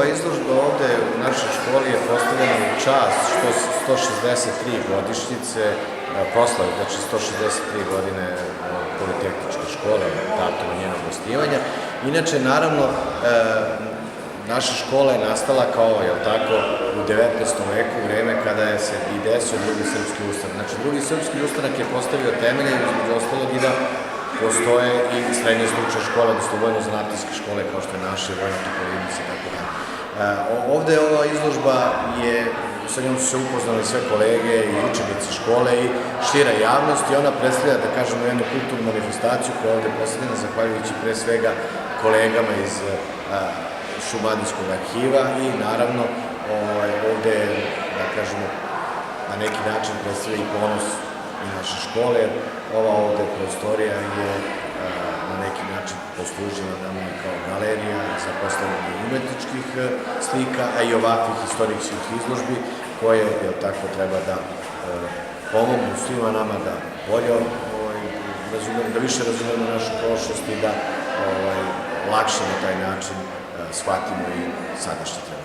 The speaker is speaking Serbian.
Ova izložba ovde u našoj školi je postavljena u čast 163 godišnjice proslave, znači 163 godine Politehničke škole, datuma njenog osnivanja. Inače, naravno, naša škola je nastala kao, tako, u 19. veku, u vreme kada je se i desio Drugi srpski ustanak. Znači, Drugi srpski ustanak je postavio temelje, između ostalog, i da postoje i srednje stručne škole, odnosno vojno-zanatilske škole, kao što je naše, vojno-topolinice i tako dalje. Ovde ova izložba je, sa njom su se upoznali sve kolege i učenici škole i šira javnost i ona predstavlja, da kažemo, jednu kulturnu manifestaciju koja je ovde postavljena, zahvaljujući pre svega kolegama iz Šumadijskog arhiva i naravno ovde, da kažemo, na neki način predstavlja i ponos i naše škole, jer ova ovde prostorija je na neki način poslužila nam i kao galerija za postavljanje umetničkih slika, a i ovakvih istorijskih izložbi koje, tako, treba da pomognu svima nama da bolje da više razumemo našu prošlost i da lakše na taj način shvatimo i sadašnji trenutak.